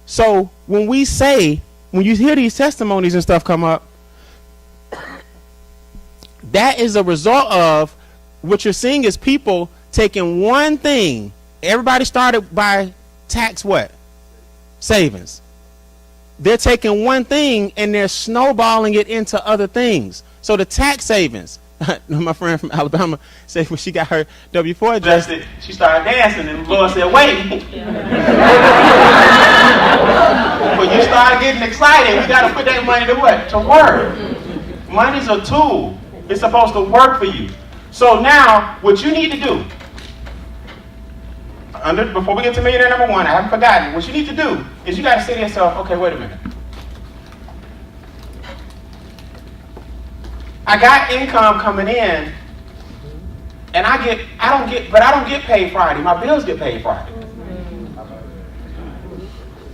So when you hear these testimonies and stuff come up, that is a result of what you're seeing is people taking one thing. Everybody started by tax what? Savings. They're taking one thing and they're snowballing it into other things. So the tax savings, my friend from Alabama said when she got her W-4 adjusted, she started dancing and the Lord said, wait. When you start getting excited, we got to put that money to what? To work. Money's a tool. It's supposed to work for you. So now, what you need to do, before we get to millionaire number one, I haven't forgotten, what you need to do is you got to say to yourself, okay, wait a minute. I got income coming in, and I don't get paid Friday. My bills get paid Friday.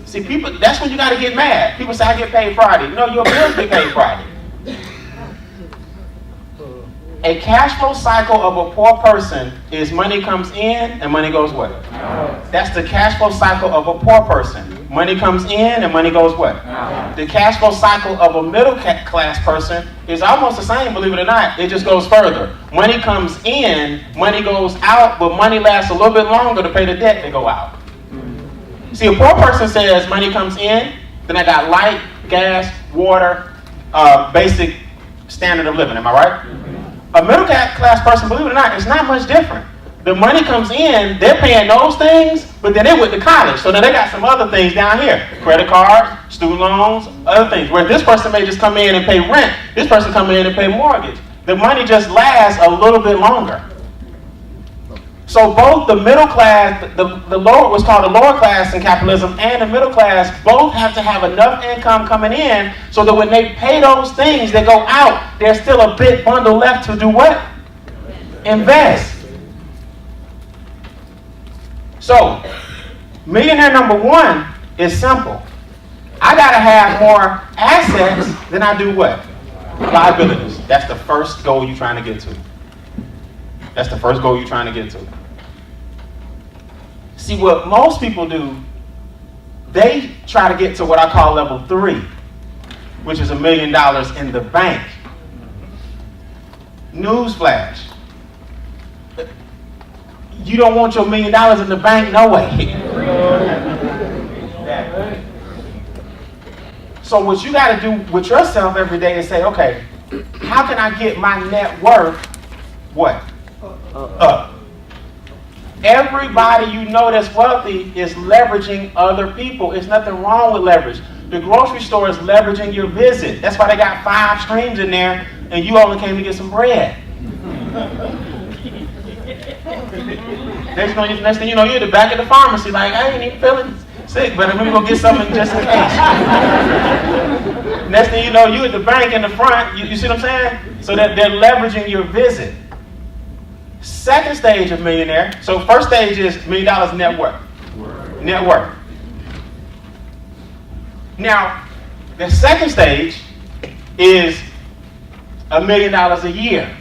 See, people, that's when you got to get mad. People say, I get paid Friday. No, your bills get paid Friday. A cash flow cycle of a poor person is money comes in and money goes what? That's the cash flow cycle of a poor person. Money comes in and money goes what? The cash flow cycle of a middle class person is almost the same, believe it or not. It just goes further. Money comes in, money goes out, but money lasts a little bit longer to pay the debt that go out. See, a poor person says money comes in, then I got light, gas, water, basic standard of living. Am I right? A middle class person, believe it or not, it's not much different. The money comes in, they're paying those things, but then they went to college. So then they got some other things down here. Credit cards, student loans, other things. Where this person may just come in and pay rent. This person come in and pay mortgage. The money just lasts a little bit longer. So both the middle class, the lower, what's called the lower class in capitalism, and the middle class both have to have enough income coming in so that when they pay those things that go out, there's still a big bundle left to do what? Invest. So, millionaire number one is simple. I gotta have more assets than I do what? Liabilities. That's the first goal you're trying to get to. That's the first goal you're trying to get to. See, what most people do, they try to get to what I call level 3, which is $1 million in the bank. Newsflash. You don't want your $1 million in the bank, no way. So what you got to do with yourself every day is say, okay, how can I get my net worth, what? Up. Everybody you know that's wealthy is leveraging other people. There's nothing wrong with leverage. The grocery store is leveraging your visit. That's why they got 5 streams in there and you only came to get some bread. Next thing you know, you're at the back of the pharmacy like, I ain't even feeling sick, but let me go get something just in case. Next thing you know, you at the bank in the front. You see what I'm saying? So that they're leveraging your visit. Second stage of millionaire. So first stage is $1 million net worth. Net worth. Now, the second stage is $1 million a year.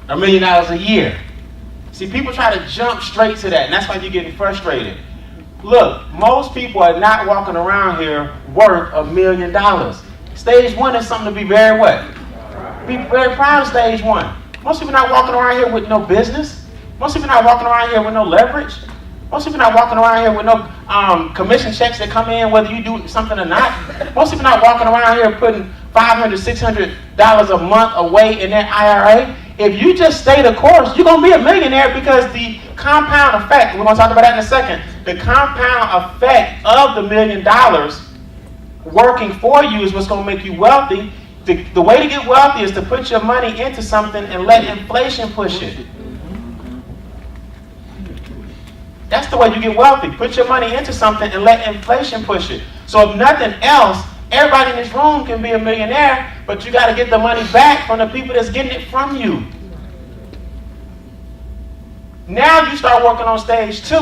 $1 million a year. See, people try to jump straight to that, and that's why you're getting frustrated. Look, most people are not walking around here worth $1 million. Stage 1 is something to be very what? Be very proud of stage 1. Most people not walking around here with no business. Most people not walking around here with no leverage. Most people not walking around here with no commission checks that come in whether you do something or not. Most people not walking around here putting $500, $600 a month away in their IRA. If you just stay the course, you're going to be a millionaire because the compound effect, we're going to talk about that in a second, the compound effect of the $1 million working for you is what's going to make you wealthy. The way to get wealthy is to put your money into something and let inflation push it. That's the way you get wealthy. Put your money into something and let inflation push it. So if nothing else, everybody in this room can be a millionaire, but you got to get the money back from the people that's getting it from you. Now you start working on stage 2,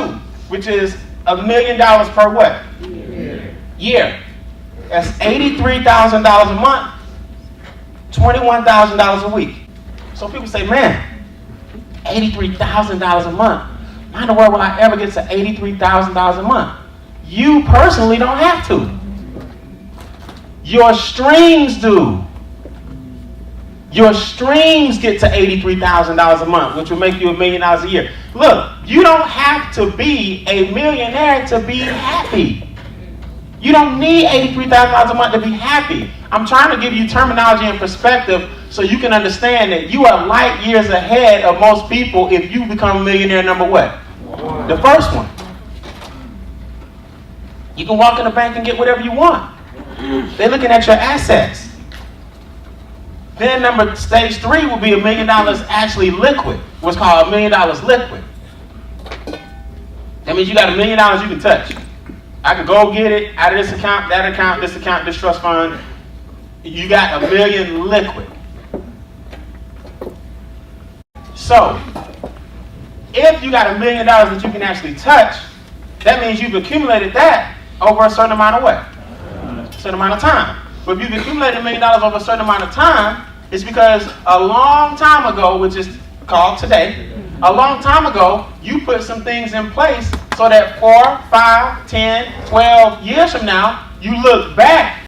which is $1 million per what? Year. That's $83,000 a month, $21,000 a week. So people say, man, $83,000 a month. Why in the world will I ever get to $83,000 a month? You personally don't have to. Your streams do. Your streams get to $83,000 a month, which will make you $1 million a year. Look, you don't have to be a millionaire to be happy. You don't need $83,000 a month to be happy. I'm trying to give you terminology and perspective so you can understand that you are light years ahead of most people if you become millionaire number what? The first one. You can walk in the bank and get whatever you want. They're looking at your assets. Then stage 3 will be $1 million actually liquid. What's called $1 million liquid. That means you got $1 million you can touch. I can go get it out of this account, this account, this trust fund. You got $1 million liquid. So, if you got $1 million that you can actually touch, that means you've accumulated that over a certain amount of what? A certain amount of time. But if you've accumulated $1 million over a certain amount of time, it's because a long time ago, which is called today, a long time ago, you put some things in place so that 4, 5, 10, 12 years from now, you look back